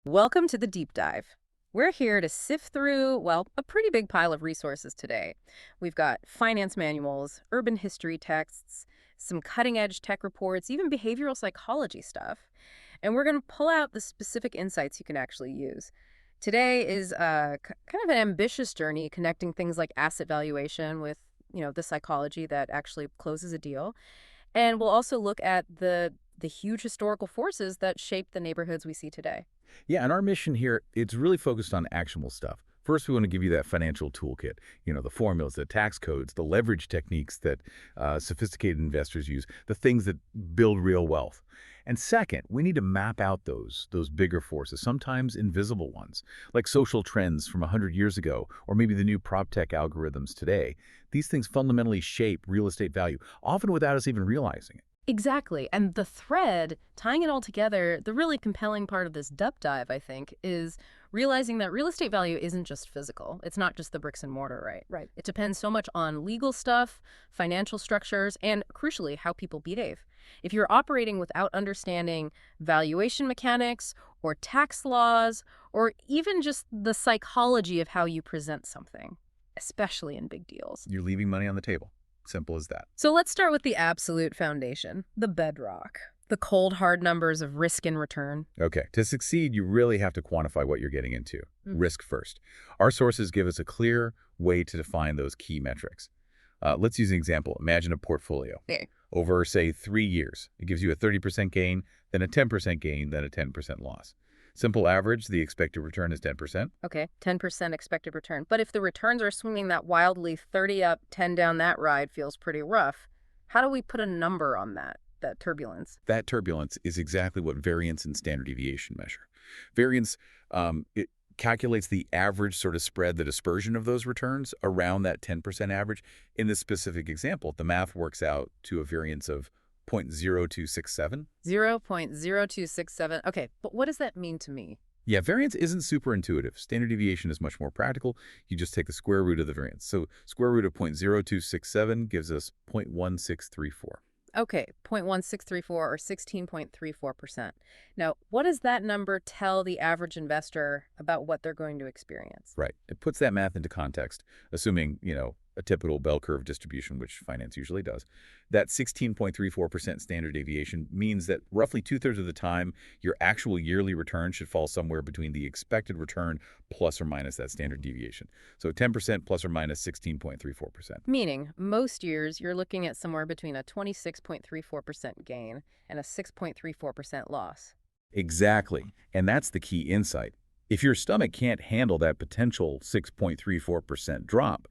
Welcome to the deep dive. We're here to sift through, well, a pretty big pile of resources today. We've got finance manuals, urban history texts, some cutting edge tech reports, even behavioral psychology stuff. And we're going to pull out the specific insights you can actually use. Today is kind of an ambitious journey connecting things like asset valuation with, the psychology that actually closes a deal. And we'll also look at the huge historical forces that shape the neighborhoods we see today. Yeah, and our mission here, it's really focused on actionable stuff. First, we want to give you that financial toolkit, the formulas, the tax codes, the leverage techniques that sophisticated investors use, the things that build real wealth. And second, we need to map out those bigger forces, sometimes invisible ones, like social trends from 100 years ago, or maybe the new prop tech algorithms today. These things fundamentally shape real estate value, often without us even realizing it. Exactly. And the thread, tying it all together, the really compelling part of this deep dive, I think, is realizing that real estate value isn't just physical. It's not just the bricks and mortar, right? Right. It depends so much on legal stuff, financial structures, and crucially, how people behave. If you're operating without understanding valuation mechanics or tax laws, or even just the psychology of how you present something, especially in big deals. You're leaving money on the table. Simple as that. So let's start with the absolute foundation, the bedrock, the cold, hard numbers of risk and return. Okay, to succeed, you really have to quantify what you're getting into. Risk first. Our sources give us a clear way to define those key metrics. Let's use an example. Imagine a portfolio. Okay. Over, say, 3 years. It gives you a 30% gain, then a 10% gain, then a 10% loss. Simple average, the expected return is 10%. Okay, 10% expected return. But if the returns are swinging that wildly, 30 up, 10 down, that ride feels pretty rough. How do we put a number on that turbulence? That turbulence is exactly what variance and standard deviation measure. Variance, it calculates the average sort of spread, the dispersion of those returns around that 10% average. In this specific example, the math works out to a variance of 0.0267. 0.0267. Okay, but what does that mean to me? Yeah, variance isn't super intuitive. Standard deviation is much more practical. You just take the square root of the variance. So square root of 0.0267 gives us 0.1634. Okay, 0.1634 or 16.34%. Now, what does that number tell the average investor about what they're going to experience? Right. It puts that math into context, assuming, a typical bell curve distribution, which finance usually does. That 16.34% standard deviation means that roughly two-thirds of the time, your actual yearly return should fall somewhere between the expected return plus or minus that standard deviation. So 10% plus or minus 16.34%. Meaning, most years, you're looking at somewhere between a 26.34% gain and a 6.34% loss. Exactly. And that's the key insight. If your stomach can't handle that potential 6.34% drop,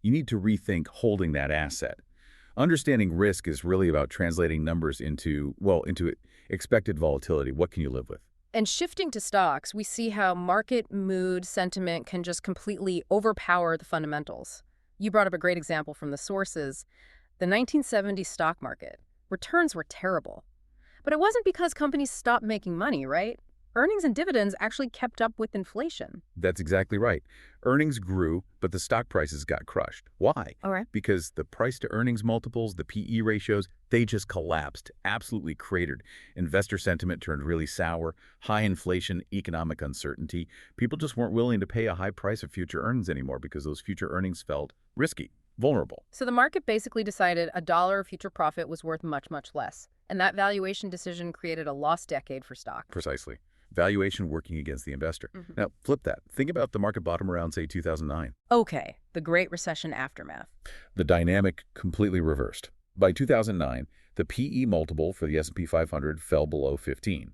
you need to rethink holding that asset. Understanding risk is really about translating numbers into expected volatility. What can you live with? And shifting to stocks, we see how market mood sentiment can just completely overpower the fundamentals. You brought up a great example from the sources. The 1970 stock market. Returns were terrible. But it wasn't because companies stopped making money, right? Earnings and dividends actually kept up with inflation. That's exactly right. Earnings grew, but the stock prices got crushed. Why? All right. Because the price-to-earnings multiples, the PE ratios, they just collapsed, absolutely cratered. Investor sentiment turned really sour, high inflation, economic uncertainty. People just weren't willing to pay a high price of future earnings anymore because those future earnings felt risky, vulnerable. So the market basically decided a dollar of future profit was worth much, much less. And that valuation decision created a lost decade for stock. Precisely. Valuation working against the investor. Now, flip that. Think about the market bottom around, say, 2009. Okay, the Great Recession aftermath. The dynamic completely reversed. By 2009, the PE multiple for the S&P 500 fell below 15,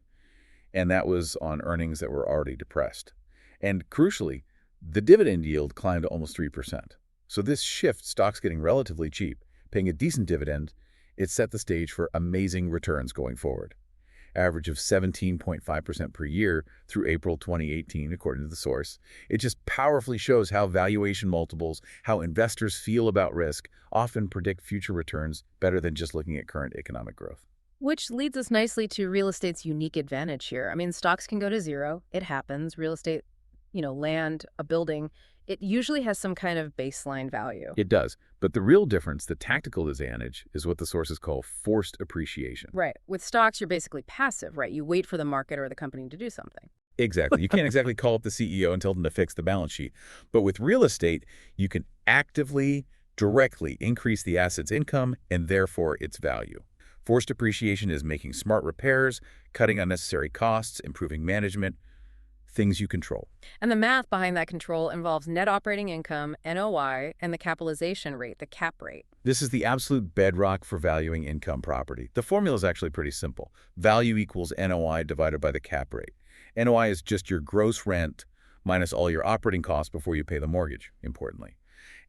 and that was on earnings that were already depressed. And crucially, the dividend yield climbed to almost 3%. So this shift, stocks getting relatively cheap, paying a decent dividend, it set the stage for amazing returns going forward. Average of 17.5% per year through April 2018, according to the source. It just powerfully shows how valuation multiples, how investors feel about risk, often predict future returns better than just looking at current economic growth. Which leads us nicely to real estate's unique advantage here. I mean, stocks can go to zero. It happens. Real estate, land, a building, it usually has some kind of baseline value. It does. But the real difference, the tactical advantage, is what the sources call forced appreciation. Right. With stocks, you're basically passive, right? You wait for the market or the company to do something. Exactly. You can't exactly call up the CEO and tell them to fix the balance sheet. But with real estate, you can actively, directly increase the asset's income and therefore its value. Forced appreciation is making smart repairs, cutting unnecessary costs, improving management, things you control. And the math behind that control involves net operating income, NOI, and the capitalization rate, the cap rate. This is the absolute bedrock for valuing income property. The formula is actually pretty simple. Value equals NOI divided by the cap rate. NOI is just your gross rent minus all your operating costs before you pay the mortgage, importantly.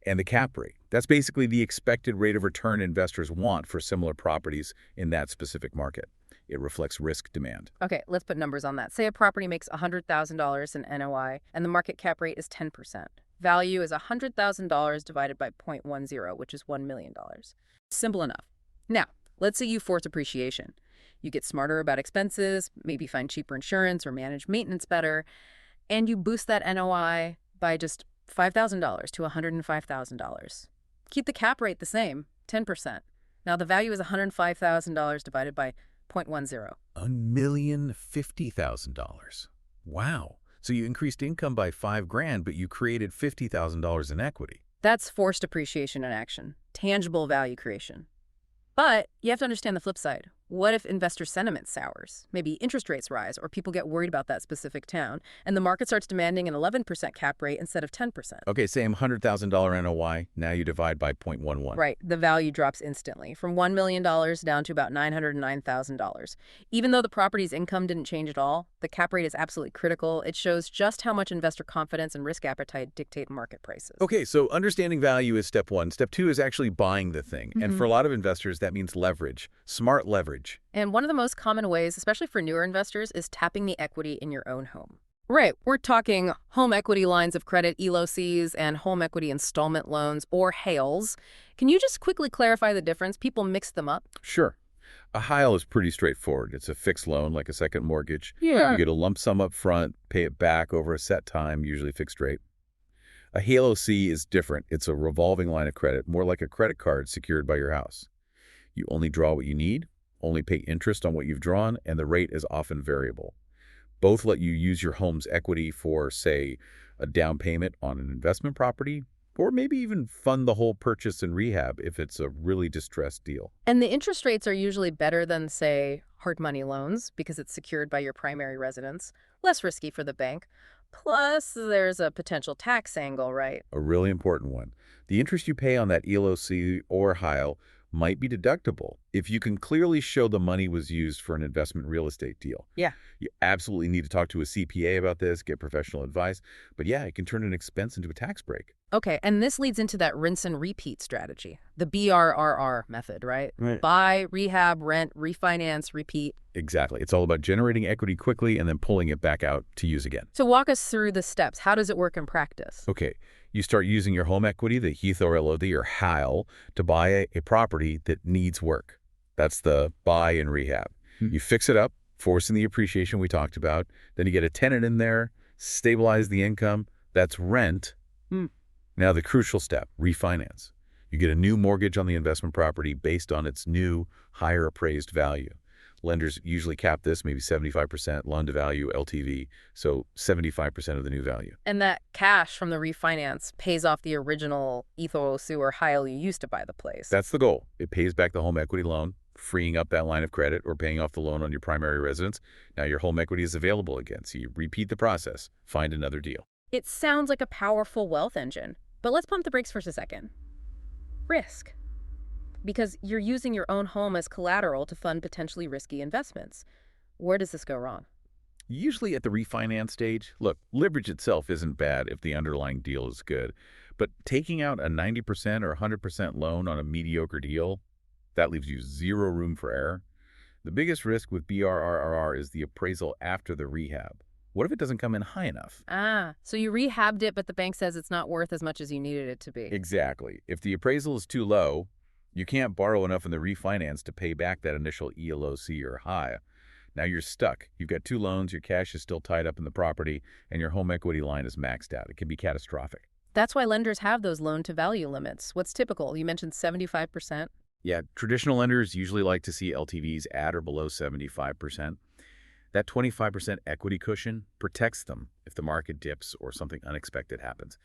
And the cap rate, that's basically the expected rate of return investors want for similar properties in that specific market. It reflects risk demand. Okay, let's put numbers on that. Say a property makes $100,000 in NOI and the market cap rate is 10%. Value is $100,000 divided by 0.10, which is $1 million. Simple enough. Now, let's say you force appreciation. You get smarter about expenses, maybe find cheaper insurance or manage maintenance better, and you boost that NOI by just $5,000 to $105,000. Keep the cap rate the same, 10%. Now the value is $105,000 divided by 0.10. $1,050,000. Wow. So you increased income by $5,000, but you created $50,000 in equity. That's forced appreciation in action, tangible value creation. But you have to understand the flip side. What if investor sentiment sours? Maybe interest rates rise or people get worried about that specific town, and the market starts demanding an 11% cap rate instead of 10%. Okay, same $100,000 NOI, now you divide by 0.11. Right, the value drops instantly, from $1 million down to about $909,000. Even though the property's income didn't change at all, the cap rate is absolutely critical. It shows just how much investor confidence and risk appetite dictate market prices. Okay, so understanding value is step one. Step two is actually buying the thing. And for a lot of investors, that means leverage, smart leverage. And one of the most common ways, especially for newer investors, is tapping the equity in your own home. Right, we're talking home equity lines of credit, ELOCs, and home equity installment loans, or HALEs. Can you just quickly clarify the difference? People mix them up. Sure. A HALE is pretty straightforward. It's a fixed loan, like a second mortgage. Yeah. You get a lump sum up front, pay it back over a set time, usually fixed rate. A HALOC is different. It's a revolving line of credit, more like a credit card secured by your house. You only draw what you need, only pay interest on what you've drawn, and the rate is often variable. Both let you use your home's equity for, say, a down payment on an investment property, or maybe even fund the whole purchase and rehab if it's a really distressed deal. And the interest rates are usually better than, say, hard money loans because it's secured by your primary residence, less risky for the bank. Plus, there's a potential tax angle, right? A really important one. The interest you pay on that ELOC or HALE might be deductible if you can clearly show the money was used for an investment real estate deal. Yeah. You absolutely need to talk to a CPA about this, get professional advice. But yeah, it can turn an expense into a tax break. Okay, and this leads into that rinse and repeat strategy, the BRRR method, right? Right. Buy, rehab, rent, refinance, repeat. Exactly. It's all about generating equity quickly and then pulling it back out to use again. So walk us through the steps. How does it work in practice? Okay, you start using your home equity, the HEITH or LOD or HALE, to buy a property that needs work. That's the buy and rehab. You fix it up, forcing the appreciation we talked about. Then you get a tenant in there, stabilize the income. That's rent. Now the crucial step, refinance. You get a new mortgage on the investment property based on its new, higher appraised value. Lenders usually cap this, maybe 75% loan-to-value, LTV, so 75% of the new value. And that cash from the refinance pays off the original ETHOSU or HALE you used to buy the place. That's the goal. It pays back the home equity loan, freeing up that line of credit or paying off the loan on your primary residence. Now your home equity is available again, so you repeat the process, find another deal. It sounds like a powerful wealth engine, but let's pump the brakes for a second. Risk. Because you're using your own home as collateral to fund potentially risky investments. Where does this go wrong? Usually at the refinance stage, look, leverage itself isn't bad if the underlying deal is good, but taking out a 90% or 100% loan on a mediocre deal, that leaves you zero room for error. The biggest risk with BRRR is the appraisal after the rehab. What if it doesn't come in high enough? So you rehabbed it, but the bank says it's not worth as much as you needed it to be. Exactly. If the appraisal is too low, you can't borrow enough in the refinance to pay back that initial ELOC or HALE. Now you're stuck. You've got two loans, your cash is still tied up in the property, and your home equity line is maxed out. It can be catastrophic. That's why lenders have those loan-to-value limits. What's typical? You mentioned 75%. Yeah, traditional lenders usually like to see LTVs at or below 75%. That 25% equity cushion protects them if the market dips or something unexpected happens.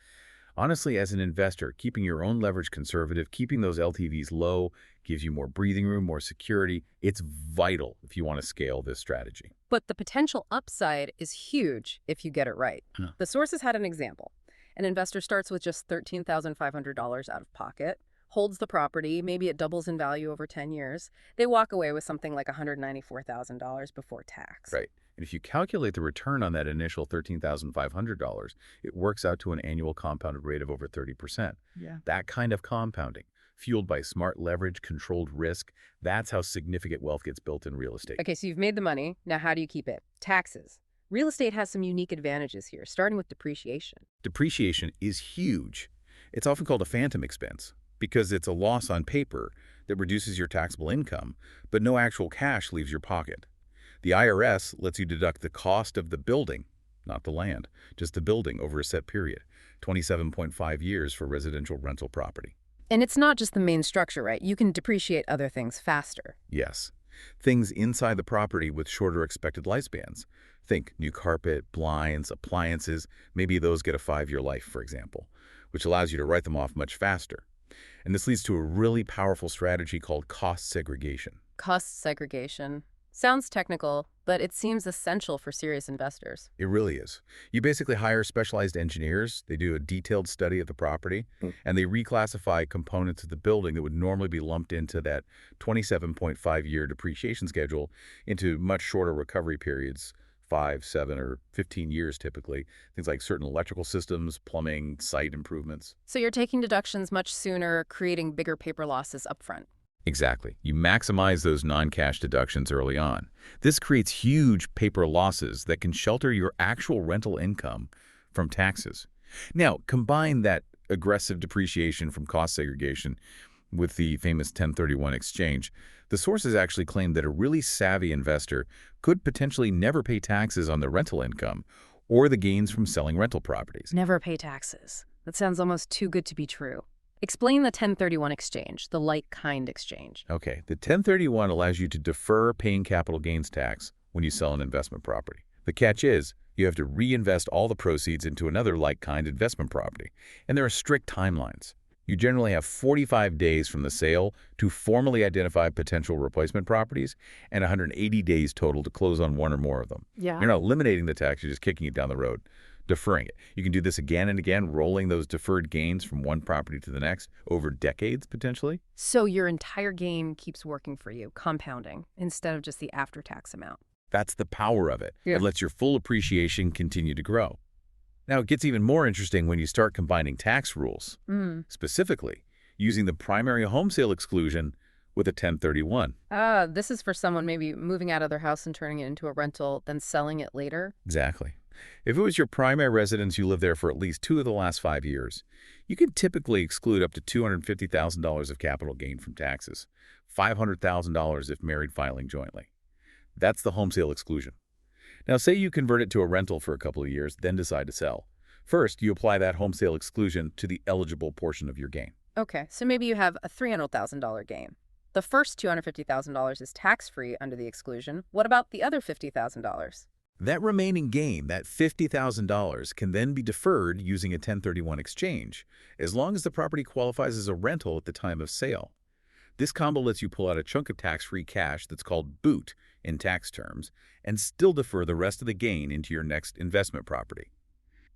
Honestly, as an investor, keeping your own leverage conservative, keeping those LTVs low, gives you more breathing room, more security. It's vital if you want to scale this strategy. But the potential upside is huge if you get it right. Huh. The sources had an example. An investor starts with just $13,500 out of pocket, holds the property, maybe it doubles in value over 10 years. They walk away with something like $194,000 before tax. Right. And if you calculate the return on that initial $13,500, it works out to an annual compounded rate of over 30%. Yeah. That kind of compounding, fueled by smart leverage, controlled risk, that's how significant wealth gets built in real estate. Okay, so you've made the money. Now how do you keep it? Taxes. Real estate has some unique advantages here, starting with depreciation. Depreciation is huge. It's often called a phantom expense because it's a loss on paper that reduces your taxable income, but no actual cash leaves your pocket. The IRS lets you deduct the cost of the building, not the land, just the building over a set period, 27.5 years for residential rental property. And it's not just the main structure, right? You can depreciate other things faster. Yes. Things inside the property with shorter expected lifespans. Think new carpet, blinds, appliances. Maybe those get a 5-year life, for example, which allows you to write them off much faster. And this leads to a really powerful strategy called cost segregation. Cost segregation. Sounds technical, but it seems essential for serious investors. It really is. You basically hire specialized engineers, they do a detailed study of the property, and they reclassify components of the building that would normally be lumped into that 27.5-year depreciation schedule into much shorter recovery periods, 5, 7, or 15 years typically. Things like certain electrical systems, plumbing, site improvements. So you're taking deductions much sooner, creating bigger paper losses upfront. Exactly. You maximize those non-cash deductions early on. This creates huge paper losses that can shelter your actual rental income from taxes. Now, combine that aggressive depreciation from cost segregation with the famous 1031 exchange. The sources actually claim that a really savvy investor could potentially never pay taxes on the rental income or the gains from selling rental properties. Never pay taxes. That sounds almost too good to be true. Explain the 1031 exchange, the like-kind exchange. Okay, the 1031 allows you to defer paying capital gains tax when you sell an investment property. The catch is, you have to reinvest all the proceeds into another like-kind investment property, and there are strict timelines. You generally have 45 days from the sale to formally identify potential replacement properties and 180 days total to close on one or more of them. Yeah. You're not eliminating the tax, you're just kicking it down the road, deferring it. You can do this again and again, rolling those deferred gains from one property to the next over decades, potentially. So your entire gain keeps working for you, compounding, instead of just the after-tax amount. That's the power of it. Yeah. It lets your full appreciation continue to grow. Now, it gets even more interesting when you start combining tax rules, specifically using the primary home sale exclusion with a 1031. This is for someone maybe moving out of their house and turning it into a rental, then selling it later. Exactly. If it was your primary residence, you lived there for at least 2 of the last 5 years, you could typically exclude up to $250,000 of capital gain from taxes, $500,000 if married filing jointly. That's the home sale exclusion. Now, say you convert it to a rental for a couple of years, then decide to sell. First, you apply that home sale exclusion to the eligible portion of your gain. Okay, so maybe you have a $300,000 gain. The first $250,000 is tax-free under the exclusion. What about the other $50,000? That remaining gain, that $50,000, can then be deferred using a 1031 exchange, as long as the property qualifies as a rental at the time of sale. This combo lets you pull out a chunk of tax-free cash that's called boot in tax terms, and still defer the rest of the gain into your next investment property.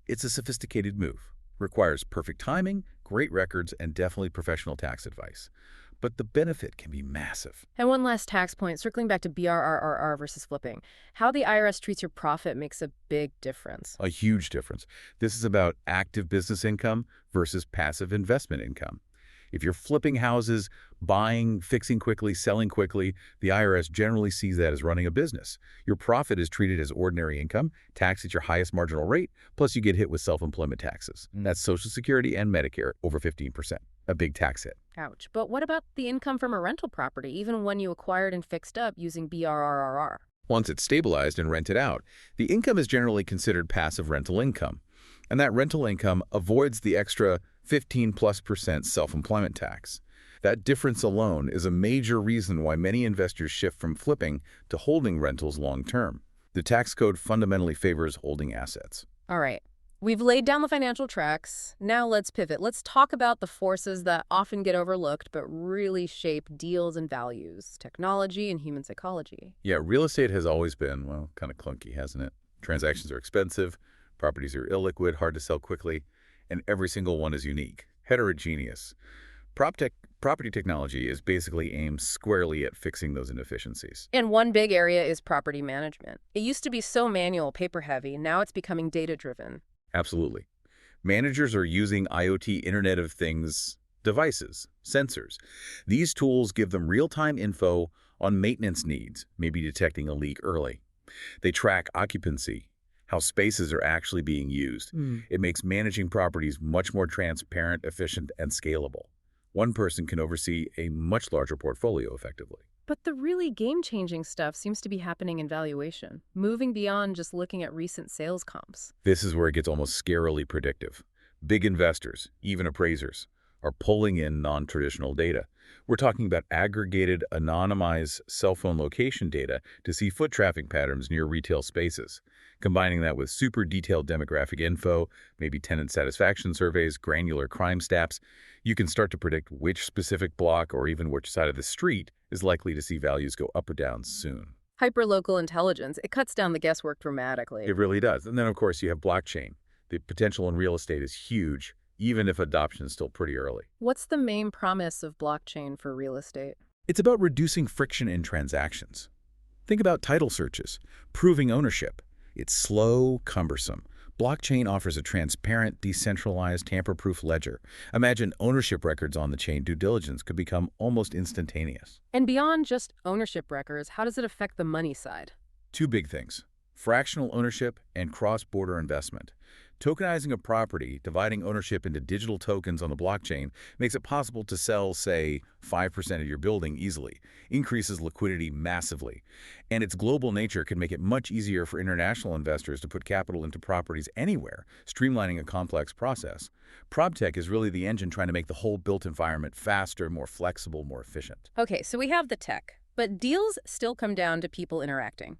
It's a sophisticated move, requires perfect timing, great records, and definitely professional tax advice. But the benefit can be massive. And one last tax point, circling back to BRRRR versus flipping. How the IRS treats your profit makes a big difference. A huge difference. This is about active business income versus passive investment income. If you're flipping houses, buying, fixing quickly, selling quickly, the IRS generally sees that as running a business. Your profit is treated as ordinary income, taxed at your highest marginal rate, plus you get hit with self-employment taxes. That's Social Security and Medicare, over 15%. A big tax hit. Ouch. But what about the income from a rental property, even when you acquired and fixed up using BRRRR? Once it's stabilized and rented out, the income is generally considered passive rental income. And that rental income avoids the extra 15+% self-employment tax. That difference alone is a major reason why many investors shift from flipping to holding rentals long-term. The tax code fundamentally favors holding assets. All right. We've laid down the financial tracks. Now let's pivot. Let's talk about the forces that often get overlooked but really shape deals and values, technology and human psychology. Yeah, real estate has always been, well, kind of clunky, hasn't it? Transactions are expensive, properties are illiquid, hard to sell quickly, and every single one is unique, heterogeneous. Property technology is basically aimed squarely at fixing those inefficiencies. And one big area is property management. It used to be so manual, paper heavy. Now it's becoming data driven. Absolutely. Managers are using IoT Internet of Things devices, sensors. These tools give them real-time info on maintenance needs, maybe detecting a leak early. They track occupancy, how spaces are actually being used. It makes managing properties much more transparent, efficient, and scalable. One person can oversee a much larger portfolio effectively. But the really game-changing stuff seems to be happening in valuation, moving beyond just looking at recent sales comps. This is where it gets almost scarily predictive. Big investors, even appraisers, are pulling in non-traditional data. We're talking about aggregated, anonymized cell phone location data to see foot traffic patterns near retail spaces. Combining that with super detailed demographic info, maybe tenant satisfaction surveys, granular crime stats, you can start to predict which specific block or even which side of the street is likely to see values go up or down soon. Hyperlocal intelligence, it cuts down the guesswork dramatically. It really does. And then, of course, you have blockchain. The potential in real estate is huge, even if adoption is still pretty early. What's the main promise of blockchain for real estate? It's about reducing friction in transactions. Think about title searches, proving ownership. It's slow, cumbersome. Blockchain offers a transparent, decentralized, tamper-proof ledger. Imagine ownership records on the chain due diligence could become almost instantaneous. And beyond just ownership records, how does it affect the money side? Two big things: fractional ownership and cross-border investment. Tokenizing a property, dividing ownership into digital tokens on the blockchain, makes it possible to sell, say, 5% of your building easily, increases liquidity massively. And its global nature can make it much easier for international investors to put capital into properties anywhere, streamlining a complex process. PropTech is really the engine trying to make the whole built environment faster, more flexible, more efficient. Okay, so we have the tech, but deals still come down to people interacting.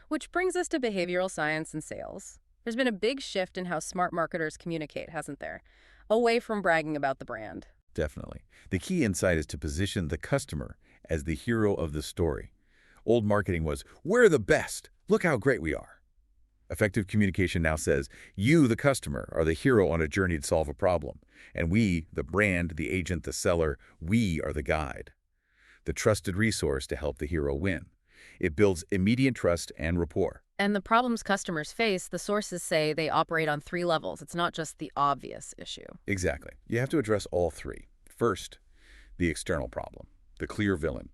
Which brings us to behavioral science and sales. There's been a big shift in how smart marketers communicate, hasn't there? Away from bragging about the brand. Definitely. The key insight is to position the customer as the hero of the story. Old marketing was, "We're the best. Look how great we are." Effective communication now says, "You, the customer, are the hero on a journey to solve a problem. And we, the brand, the agent, the seller, we are the guide, the trusted resource to help the hero win." It builds immediate trust and rapport. And the problems customers face, the sources say they operate on 3 levels. It's not just the obvious issue. Exactly. You have to address all three. First, the external problem, the clear villain.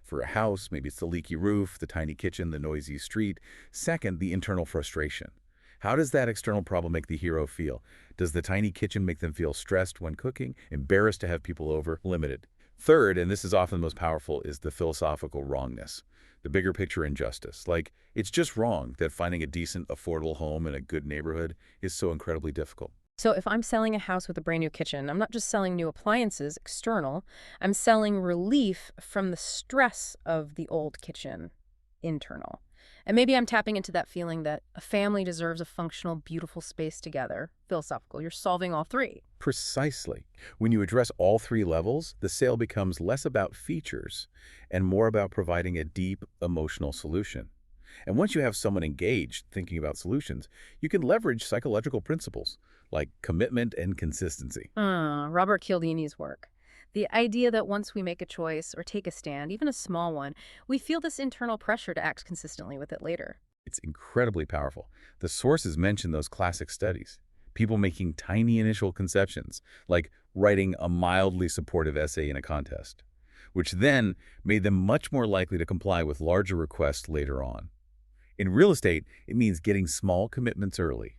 For a house, maybe it's the leaky roof, the tiny kitchen, the noisy street. Second, the internal frustration. How does that external problem make the hero feel? Does the tiny kitchen make them feel stressed when cooking, embarrassed to have people over, limited? Third, and this is often the most powerful, is the philosophical wrongness, the bigger picture injustice. Like, it's just wrong that finding a decent, affordable home in a good neighborhood is so incredibly difficult. So if I'm selling a house with a brand new kitchen, I'm not just selling new appliances, external. I'm selling relief from the stress of the old kitchen, internal. And maybe I'm tapping into that feeling that a family deserves a functional, beautiful space together. Philosophical. You're solving all 3. Precisely. When you address all 3 levels, the sale becomes less about features and more about providing a deep emotional solution. And once you have someone engaged thinking about solutions, you can leverage psychological principles like commitment and consistency. Robert Cialdini's work. The idea that once we make a choice or take a stand, even a small one, we feel this internal pressure to act consistently with it later. It's incredibly powerful. The sources mention those classic studies. People making tiny initial conceptions, like writing a mildly supportive essay in a contest, which then made them much more likely to comply with larger requests later on. In real estate, it means getting small commitments early,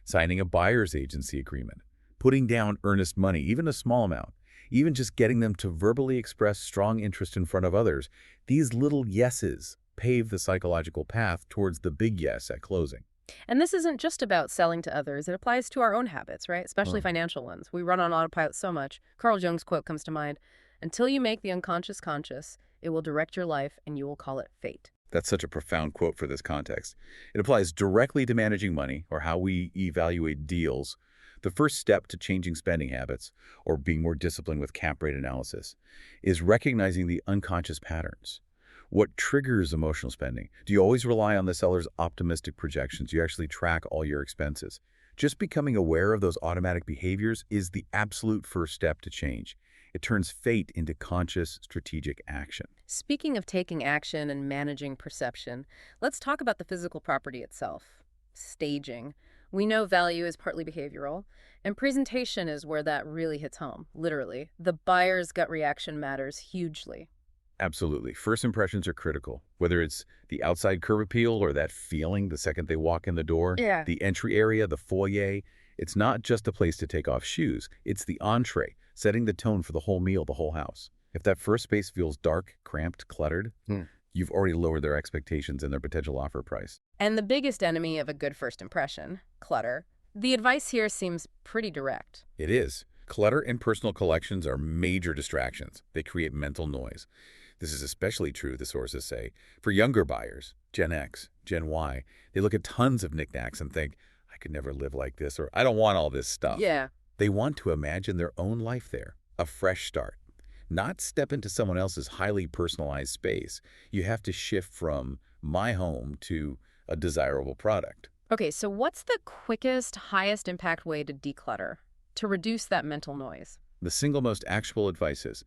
signing a buyer's agency agreement, putting down earnest money, even a small amount, even just getting them to verbally express strong interest in front of others. These little yeses pave the psychological path towards the big yes at closing. And this isn't just about selling to others. It applies to our own habits, right? Especially Right. financial ones. We run on autopilot so much. Carl Jung's quote comes to mind. Until you make the unconscious conscious, it will direct your life and you will call it fate. That's such a profound quote for this context. It applies directly to managing money or how we evaluate deals. The first step to changing spending habits or being more disciplined with cap rate analysis is recognizing the unconscious patterns. What triggers emotional spending? Do you always rely on the seller's optimistic projections? Do you actually track all your expenses? Just becoming aware of those automatic behaviors is the absolute first step to change. It turns fate into conscious, strategic action. Speaking of taking action and managing perception, let's talk about the physical property itself. Staging. We know value is partly behavioral, and presentation is where that really hits home, literally. The buyer's gut reaction matters hugely. Absolutely. First impressions are critical. Whether it's the outside curb appeal or that feeling the second they walk in the door, Yeah. the entry area, the foyer, it's not just a place to take off shoes. It's the entree, setting the tone for the whole meal, the whole house. If that first space feels dark, cramped, cluttered, you've already lowered their expectations and their potential offer price. And the biggest enemy of a good first impression, clutter. The advice here seems pretty direct. It is. Clutter and personal collections are major distractions. They create mental noise. This is especially true, the sources say, for younger buyers, Gen X, Gen Y. They look at tons of knickknacks and think, I could never live like this, or I don't want all this stuff. Yeah. They want to imagine their own life there, a fresh start, not step into someone else's highly personalized space. You have to shift from my home to a desirable product. Okay, so what's the quickest, highest impact way to declutter, to reduce that mental noise? The single most actionable advice is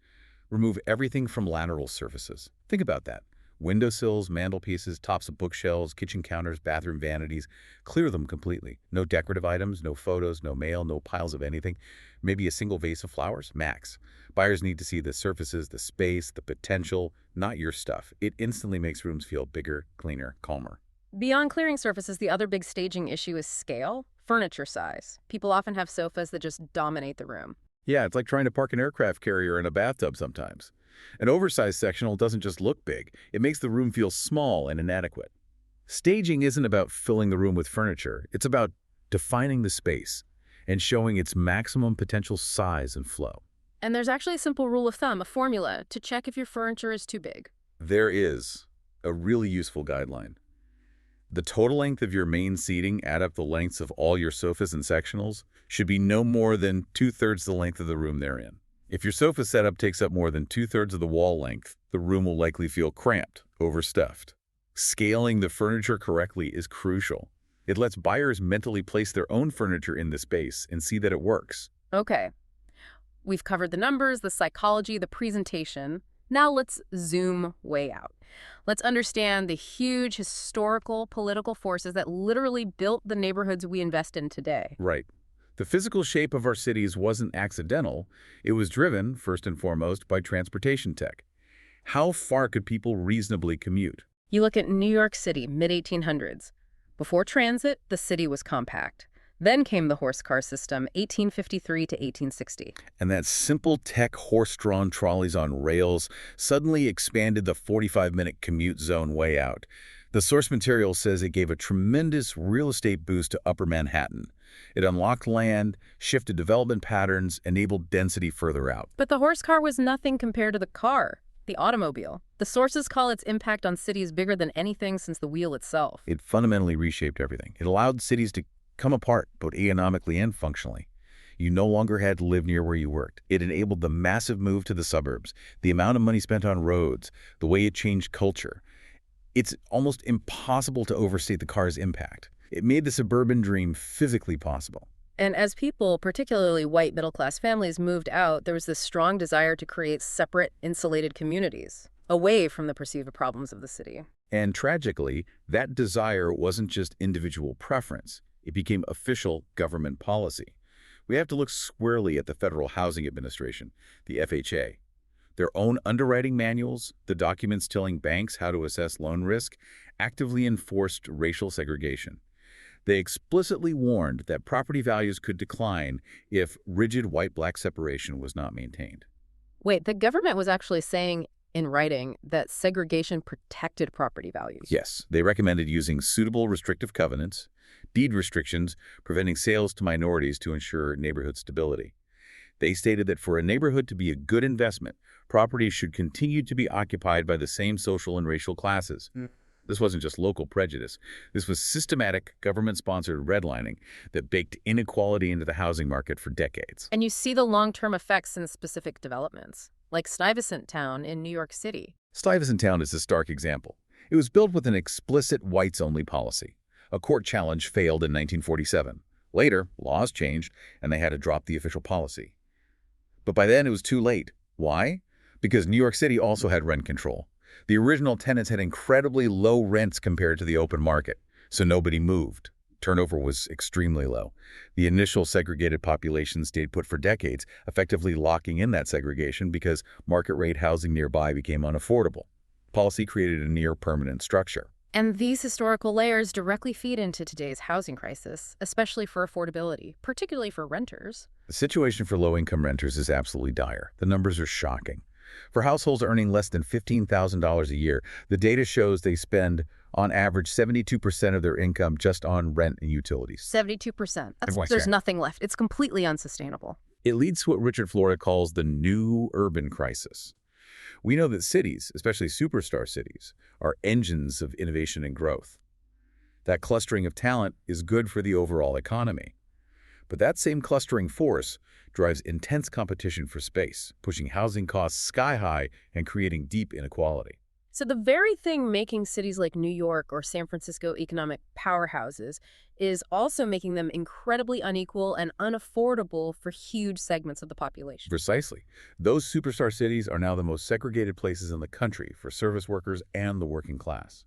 remove everything from lateral surfaces. Think about that. Windowsills, mantelpieces, tops of bookshelves, kitchen counters, bathroom vanities. Clear them completely. No decorative items, no photos, no mail, no piles of anything. Maybe a single vase of flowers, max. Buyers need to see the surfaces, the space, the potential, not your stuff. It instantly makes rooms feel bigger, cleaner, calmer. Beyond clearing surfaces, the other big staging issue is scale, furniture size. People often have sofas that just dominate the room. Yeah, it's like trying to park an aircraft carrier in a bathtub sometimes. An oversized sectional doesn't just look big, it makes the room feel small and inadequate. Staging isn't about filling the room with furniture, it's about defining the space and showing its maximum potential size and flow. And there's actually a simple rule of thumb, a formula, to check if your furniture is too big. There is a really useful guideline. The total length of your main seating add up the lengths of all your sofas and sectionals should be no more than 2/3 the length of the room they're in. If your sofa setup takes up more than 2/3 of the wall length, the room will likely feel cramped, overstuffed. Scaling the furniture correctly is crucial. It lets buyers mentally place their own furniture in the space and see that it works. Okay, we've covered the numbers, the psychology, the presentation. Now let's zoom way out. Let's understand the huge historical, political forces that literally built the neighborhoods we invest in today. Right. The physical shape of our cities wasn't accidental. It was driven, first and foremost, by transportation tech. How far could people reasonably commute? You look at New York City, mid-1800s. Before transit, the city was compact. Then came the horse car system, 1853 to 1860. And that simple tech horse-drawn trolleys on rails suddenly expanded the 45-minute commute zone way out. The source material says it gave a tremendous real estate boost to Upper Manhattan. It unlocked land, shifted development patterns, enabled density further out. But the horse car was nothing compared to the car, the automobile. The sources call its impact on cities bigger than anything since the wheel itself. It fundamentally reshaped everything. It allowed cities to come apart, both economically and functionally. You no longer had to live near where you worked. It enabled the massive move to the suburbs, the amount of money spent on roads, the way it changed culture. It's almost impossible to overstate the car's impact. It made the suburban dream physically possible. And as people, particularly white middle-class families, moved out, there was this strong desire to create separate, insulated communities, away from the perceived problems of the city. And tragically, that desire wasn't just individual preference. It became official government policy. We have to look squarely at the Federal Housing Administration, the FHA. Their own underwriting manuals, the documents telling banks how to assess loan risk, actively enforced racial segregation. They explicitly warned that property values could decline if rigid white-black separation was not maintained. Wait, the government was actually saying in writing that segregation protected property values. Yes, they recommended using suitable restrictive covenants, deed restrictions, preventing sales to minorities to ensure neighborhood stability. They stated that for a neighborhood to be a good investment, properties should continue to be occupied by the same social and racial classes. This wasn't just local prejudice. This was systematic, government-sponsored redlining that baked inequality into the housing market for decades. And you see the long-term effects in specific developments, like Stuyvesant Town in New York City. Stuyvesant Town is a stark example. It was built with an explicit whites-only policy. A court challenge failed in 1947. Later, laws changed, and they had to drop the official policy. But by then, it was too late. Why? Because New York City also had rent control. The original tenants had incredibly low rents compared to the open market, so nobody moved. Turnover was extremely low. The initial segregated population stayed put for decades, effectively locking in that segregation because market-rate housing nearby became unaffordable. Policy created a near-permanent structure. And these historical layers directly feed into today's housing crisis, especially for affordability, particularly for renters. The situation for low-income renters is absolutely dire. The numbers are shocking. For households earning less than $15,000 a year, the data shows they spend, on average, 72% of their income just on rent and utilities. 72%. Everyone's There's sharing. nothing left. It's completely unsustainable. It leads to what Richard Florida calls the new urban crisis. We know that cities, especially superstar cities, are engines of innovation and growth. That clustering of talent is good for the overall economy. But that same clustering force drives intense competition for space, pushing housing costs sky high and creating deep inequality. So the very thing making cities like New York or San Francisco economic powerhouses is also making them incredibly unequal and unaffordable for huge segments of the population. Precisely. Those superstar cities are now the most segregated places in the country for service workers and the working class.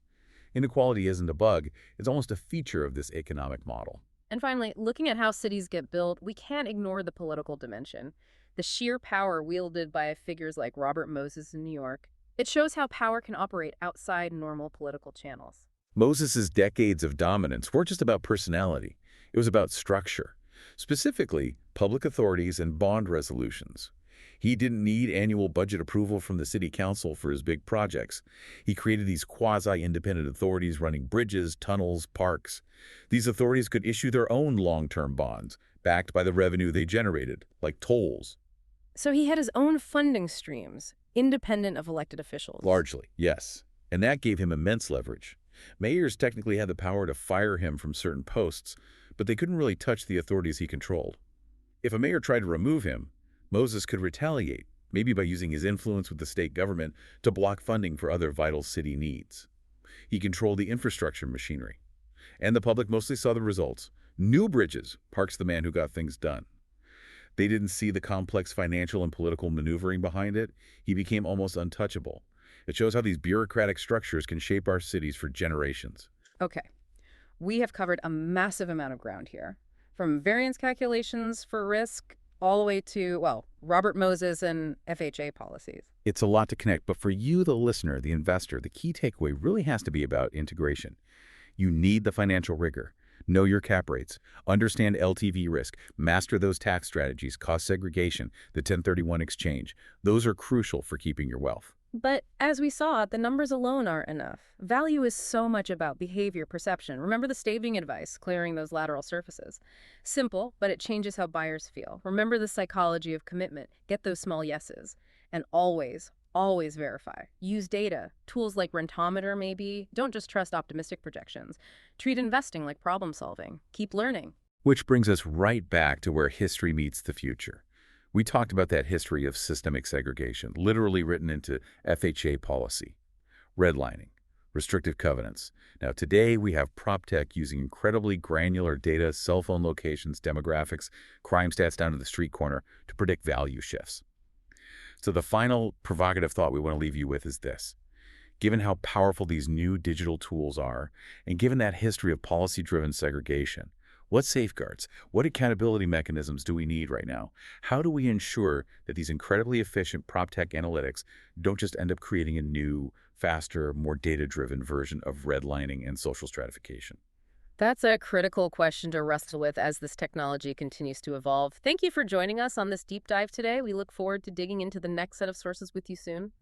Inequality isn't a bug, it's almost a feature of this economic model. And finally, looking at how cities get built, we can't ignore the political dimension. The sheer power wielded by figures like Robert Moses in New York. It shows how power can operate outside normal political channels. Moses's decades of dominance weren't just about personality. It was about structure, specifically public authorities and bond resolutions. He didn't need annual budget approval from the city council for his big projects. He created these quasi-independent authorities running bridges, tunnels, parks. These authorities could issue their own long-term bonds, backed by the revenue they generated, like tolls. So he had his own funding streams, independent of elected officials. Largely, yes. And that gave him immense leverage. Mayors technically had the power to fire him from certain posts, but they couldn't really touch the authorities he controlled. If a mayor tried to remove him, Moses could retaliate, maybe by using his influence with the state government to block funding for other vital city needs. He controlled the infrastructure machinery. And the public mostly saw the results. New bridges, Park's the man who got things done. They didn't see the complex financial and political maneuvering behind it. He became almost untouchable. It shows how these bureaucratic structures can shape our cities for generations. Okay, we have covered a massive amount of ground here, from variance calculations for risk all the way to, well, Robert Moses and FHA policies. It's a lot to connect, but for you, the listener, the investor, the key takeaway really has to be about integration. You need the financial rigor. Know your cap rates, understand LTV risk, master those tax strategies, cost segregation, the 1031 exchange. Those are crucial for keeping your wealth. But as we saw, the numbers alone aren't enough. Value is so much about behavior perception. Remember the staving advice, clearing those lateral surfaces. Simple, but it changes how buyers feel. Remember the psychology of commitment. Get those small yeses. And always, always verify. Use data. Tools like Rentometer maybe. Don't just trust optimistic projections. Treat investing like problem solving. Keep learning. Which brings us right back to where history meets the future. We talked about that history of systemic segregation, literally written into FHA policy, redlining, restrictive covenants. Now, today we have prop tech using incredibly granular data, cell phone locations, demographics, crime stats down to the street corner to predict value shifts. So the final provocative thought we want to leave you with is this. Given how powerful these new digital tools are, and given that history of policy-driven segregation, what safeguards, what accountability mechanisms do we need right now? How do we ensure that these incredibly efficient prop tech analytics don't just end up creating a new, faster, more data-driven version of redlining and social stratification? That's a critical question to wrestle with as this technology continues to evolve. Thank you for joining us on this deep dive today. We look forward to digging into the next set of sources with you soon.